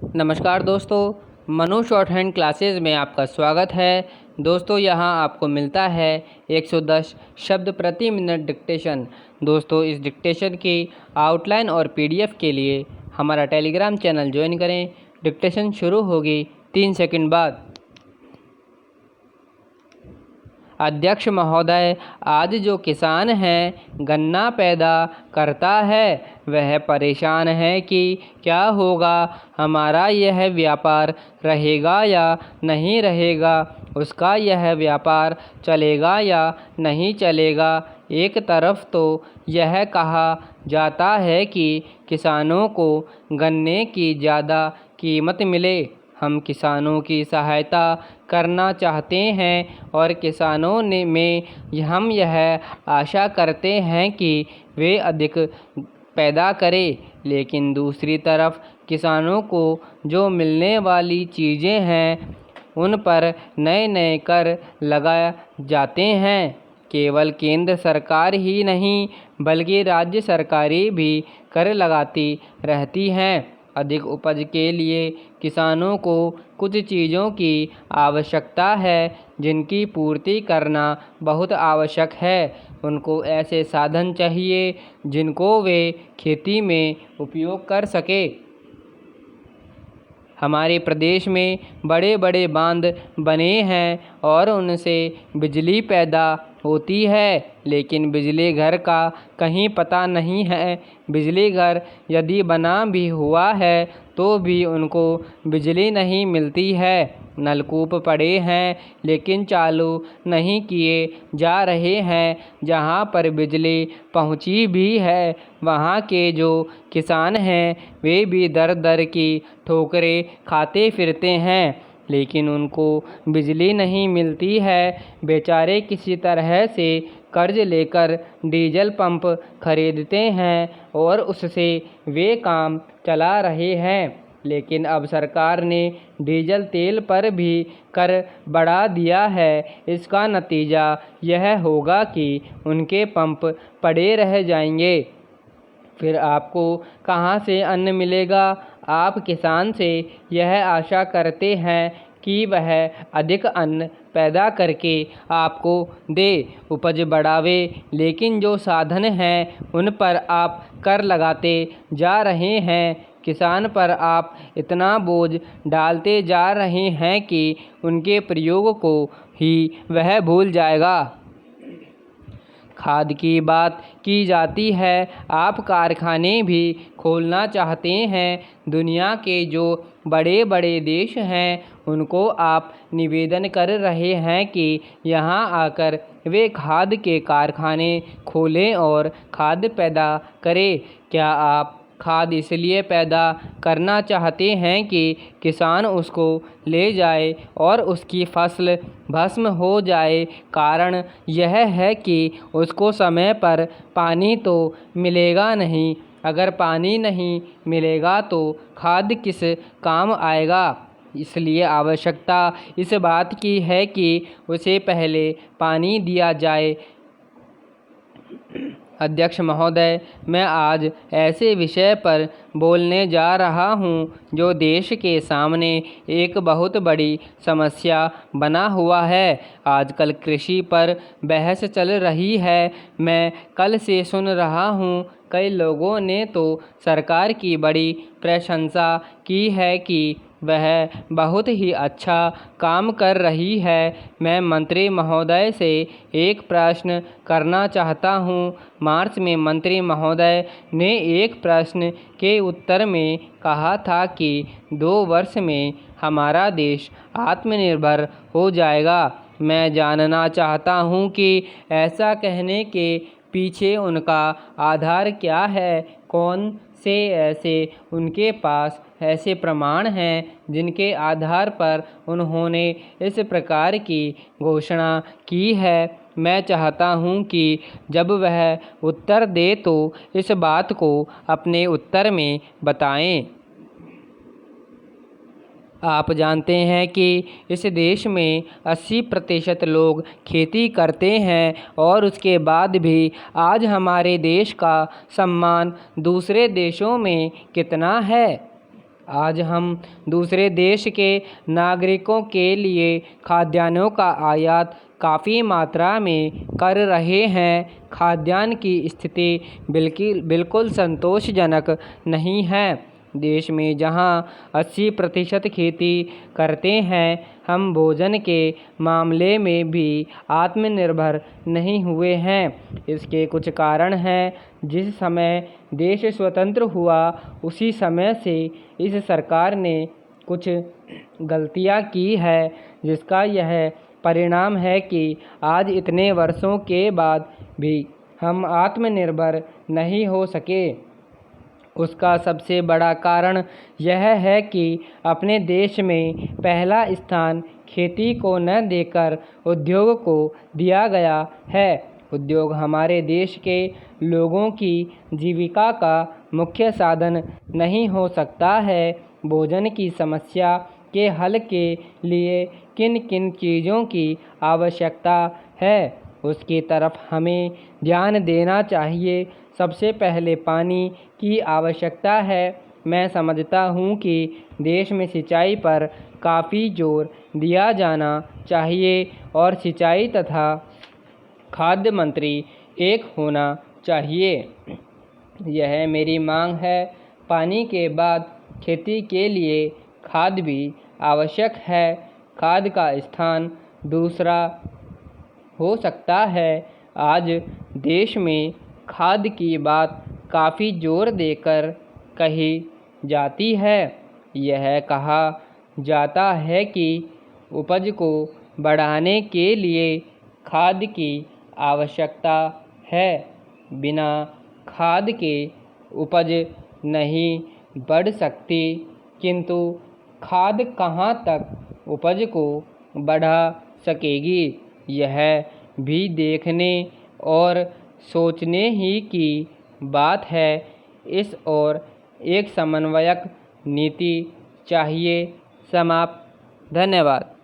नमस्कार दोस्तों, Manu short hand classes में आपका स्वागत है। दोस्तों यहाँ आपको मिलता है 110 शब्द प्रति मिनट डिक्टेशन। दोस्तों इस डिक्टेशन की आउटलाइन और पीडीएफ के लिए हमारा टेलीग्राम चैनल ज्वाइन करें। डिक्टेशन शुरू होगी 3 सेकंड बाद। अध्यक्ष महोदय, आज जो किसान है गन्ना पैदा करता है वह परेशान है कि क्या होगा, हमारा यह व्यापार रहेगा या नहीं रहेगा, उसका यह व्यापार चलेगा या नहीं चलेगा। एक तरफ तो यह कहा जाता है कि किसानों को गन्ने की ज़्यादा कीमत मिले। हम किसानों की सहायता करना चाहते हैं और किसानों में हम यह आशा करते हैं कि वे अधिक पैदा करें, लेकिन दूसरी तरफ किसानों को जो मिलने वाली चीज़ें हैं उन पर नए नए कर लगाए जाते हैं। केवल केंद्र सरकार ही नहीं बल्कि राज्य सरकारें भी कर लगाती रहती हैं। अधिक उपज के लिए किसानों को कुछ चीज़ों की आवश्यकता है जिनकी पूर्ति करना बहुत आवश्यक है। उनको ऐसे साधन चाहिए जिनको वे खेती में उपयोग कर सके। हमारे प्रदेश में बड़े बड़े बांध बने हैं और उनसे बिजली पैदा होती है, लेकिन बिजली घर का कहीं पता नहीं है। बिजली घर यदि बना भी हुआ है तो भी उनको बिजली नहीं मिलती है। नलकूप पड़े हैं लेकिन चालू नहीं किए जा रहे हैं। जहाँ पर बिजली पहुँची भी है वहाँ के जो किसान हैं वे भी दर दर की ठोकरें खाते फिरते हैं, लेकिन उनको बिजली नहीं मिलती है। बेचारे किसी तरह से कर्ज लेकर डीजल पंप खरीदते हैं और उससे वे काम चला रहे हैं, लेकिन अब सरकार ने डीजल तेल पर भी कर बढ़ा दिया है। इसका नतीजा यह होगा कि उनके पंप पड़े रह जाएंगे। फिर आपको कहाँ से अन्न मिलेगा? आप किसान से यह आशा करते हैं कि वह अधिक अन्न पैदा करके आपको दे, उपज बढ़ावे, लेकिन जो साधन हैं उन पर आप कर लगाते जा रहे हैं। किसान पर आप इतना बोझ डालते जा रहे हैं कि उनके प्रयोग को ही वह भूल जाएगा। खाद की बात की जाती है, आप कारखाने भी खोलना चाहते हैं। दुनिया के जो बड़े बड़े देश हैं उनको आप निवेदन कर रहे हैं कि यहाँ आकर वे खाद के कारखाने खोलें और खाद पैदा करें। क्या आप खाद इसलिए पैदा करना चाहते हैं कि किसान उसको ले जाए और उसकी फसल भस्म हो जाए? कारण यह है कि उसको समय पर पानी तो मिलेगा नहीं। अगर पानी नहीं मिलेगा तो खाद किस काम आएगा? इसलिए आवश्यकता इस बात की है कि उसे पहले पानी दिया जाए। अध्यक्ष महोदय, मैं आज ऐसे विषय पर बोलने जा रहा हूँ जो देश के सामने एक बहुत बड़ी समस्या बना हुआ है। आजकल कृषि पर बहस चल रही है। मैं कल से सुन रहा हूँ कई लोगों ने तो सरकार की बड़ी प्रशंसा की है कि वह बहुत ही अच्छा काम कर रही है। मैं मंत्री महोदय से एक प्रश्न करना चाहता हूँ। मार्च में मंत्री महोदय ने एक प्रश्न के उत्तर में कहा था कि 2 वर्ष में हमारा देश आत्मनिर्भर हो जाएगा। मैं जानना चाहता हूँ कि ऐसा कहने के पीछे उनका आधार क्या है? कौन से ऐसे उनके पास ऐसे प्रमाण हैं जिनके आधार पर उन्होंने इस प्रकार की घोषणा की है? मैं चाहता हूं कि जब वह उत्तर दे तो इस बात को अपने उत्तर में बताएं। आप जानते हैं कि इस देश में 80% लोग खेती करते हैं और उसके बाद भी आज हमारे देश का सम्मान दूसरे देशों में कितना है? आज हम दूसरे देश के नागरिकों के लिए खाद्यान्नों का आयात काफ़ी मात्रा में कर रहे हैं। खाद्यान्न की स्थिति बिल्कुल संतोषजनक नहीं है। देश में जहां 80% खेती करते हैं, हम भोजन के मामले में भी आत्मनिर्भर नहीं हुए हैं। इसके कुछ कारण हैं। जिस समय देश स्वतंत्र हुआ, उसी समय से इस सरकार ने कुछ गलतियां की है, जिसका यह परिणाम है कि आज इतने वर्षों के बाद भी हम आत्मनिर्भर नहीं हो सके। उसका सबसे बड़ा कारण यह है कि अपने देश में पहला स्थान खेती को न देकर उद्योग को दिया गया है। उद्योग हमारे देश के लोगों की जीविका का मुख्य साधन नहीं हो सकता है। भोजन की समस्या के हल के लिए किन किन चीज़ों की आवश्यकता है, उसकी तरफ हमें ध्यान देना चाहिए। सबसे पहले पानी की आवश्यकता है। मैं समझता हूँ कि देश में सिंचाई पर काफ़ी जोर दिया जाना चाहिए और सिंचाई तथा खाद्य मंत्री एक होना चाहिए। यह मेरी मांग है। पानी के बाद खेती के लिए खाद भी आवश्यक है। खाद का स्थान दूसरा हो सकता है। आज देश में खाद की बात काफ़ी जोर देकर कही जाती है। यह कहा जाता है कि उपज को बढ़ाने के लिए खाद की आवश्यकता है। बिना खाद के उपज नहीं बढ़ सकती, किंतु खाद कहाँ तक उपज को बढ़ा सकेगी, यह भी देखने और सोचने ही की बात है। इस ओर एक समन्वयक नीति चाहिए। समाप्त। धन्यवाद।